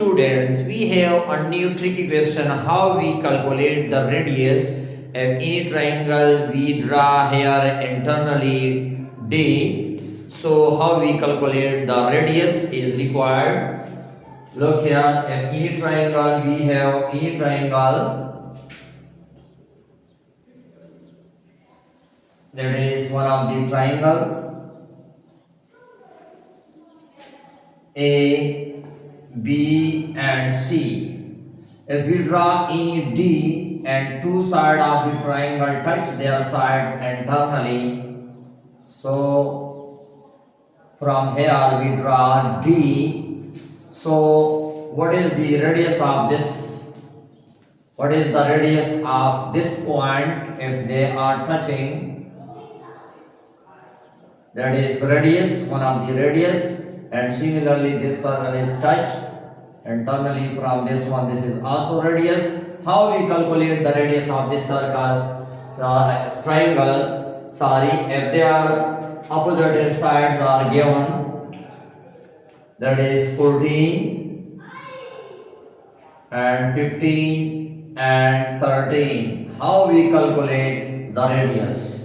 Students, we have a new tricky question how we calculate the radius of any triangle we draw here internally D. So how we calculate the radius is required. Look here, if any triangle we have any triangle, that is one of the triangle A, B and C. If we draw any D and two sides of the triangle touch their sides internally, so from here we draw D. So what is the radius of this? What is the radius of this point if they are touching? That is radius, one of the radius, and similarly this circle is touched internally from this one. This is also radius. How we calculate the radius of this circle, triangle? Sorry, if they are opposite sides are given, that is 14 and 15 and 13. How we calculate the radius?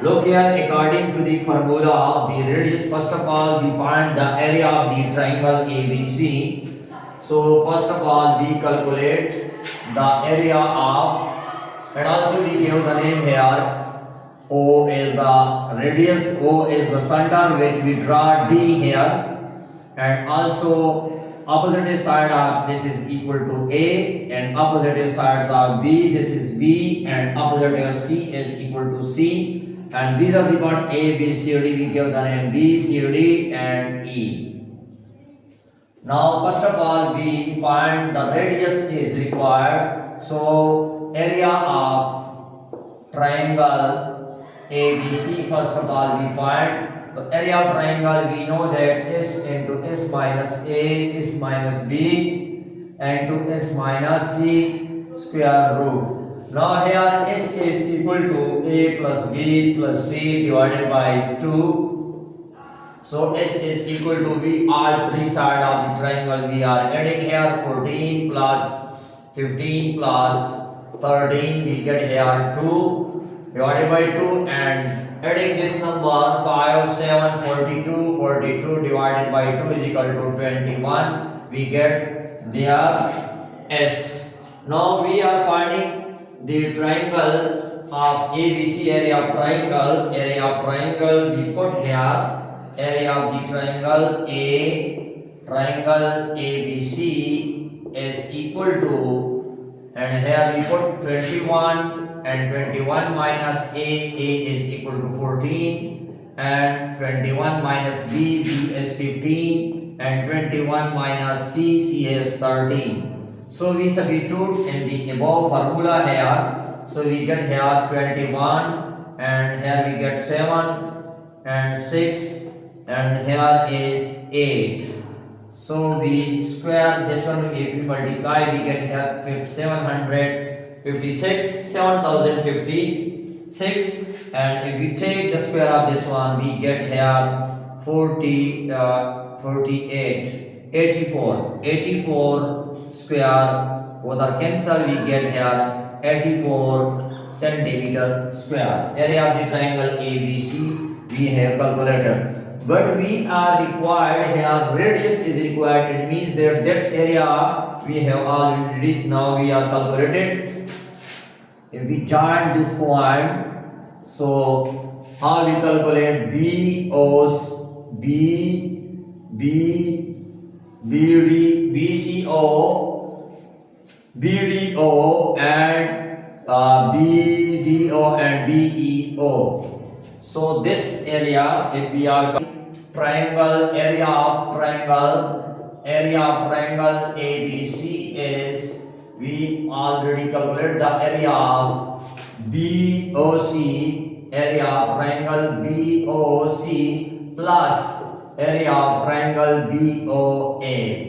Look here, according to the formula of the radius, first of all we find the area of the triangle ABC. So first of all we calculate the area of, and also we give the name here. O is the radius, O is the center which we draw D here, and also opposite side of this is equal to A, and opposite sides of B, this is B, and opposite of C is equal to C. And these are the point A, B, C, D. We give the name B, C, D, and E. Now, first of all, we find the radius is required. So, area of triangle ABC. First of all, we find the area of triangle. We know that S into S minus A, S minus B, and to S minus C square root. Now here S is equal to A plus B plus C divided by 2. So S is equal to B, all three sides of the triangle we are adding here. 14 plus 15 plus 13, we get here 2 divided by 2, and adding this number 5, 7, 42, 42 divided by 2 is equal to 21. We get their S. Now we are finding the triangle of ABC, area of triangle we put here, area of the triangle ABC is equal to, and here we put 21, and 21 minus A is equal to 14, and 21 minus B is 15, and 21 minus C is 13. So we substitute in the above formula here. So we get here 21, and here we get 7 and 6, and here is 8. So we square this one. If we multiply, we get here 7056, and if we take the square of this one, we get here 84 square. Both are cancelled, we get here 84 centimeter square. Area of the triangle ABC we have calculated, but we are required here radius is required. It means that area we have already now we are calculated. If we join this point, so how we calculate BDO and BDO and BEO. So this area, if we are triangle, area of triangle ABC is, we already calculated the area of BOC, area of triangle BOC plus area of triangle BOA.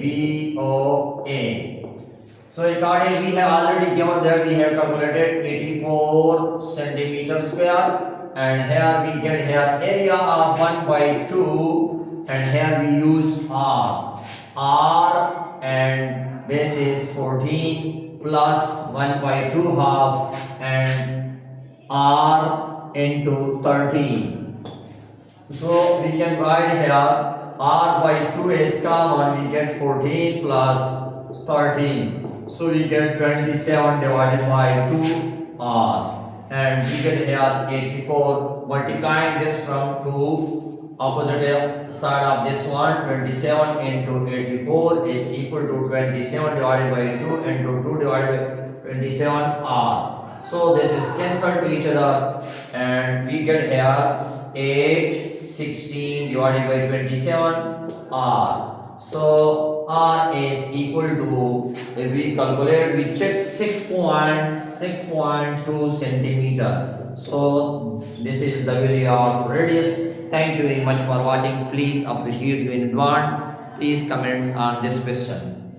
So accordingly, we have already given that we have calculated 84 centimeter square, and here we get here area of 1 by 2, and here we use R base is 14 plus 1 by 2 half and r into 13. So we can write here r by 2 is common, we get 14 plus 13. So we get 27 divided by 2 r, and we get here 84. Multiplying this from 2 opposite side of this one, 27 into 84 is equal to 27 divided by 2 into 2 divided by 27 r. So this is cancelled to each other, and we get here 8 16 divided by 27 r. So r is equal to, if we calculate, we check 6.2 centimeter. So this is the value of radius. Thank you very much for watching. Please appreciate you in advance. Please comment on this question.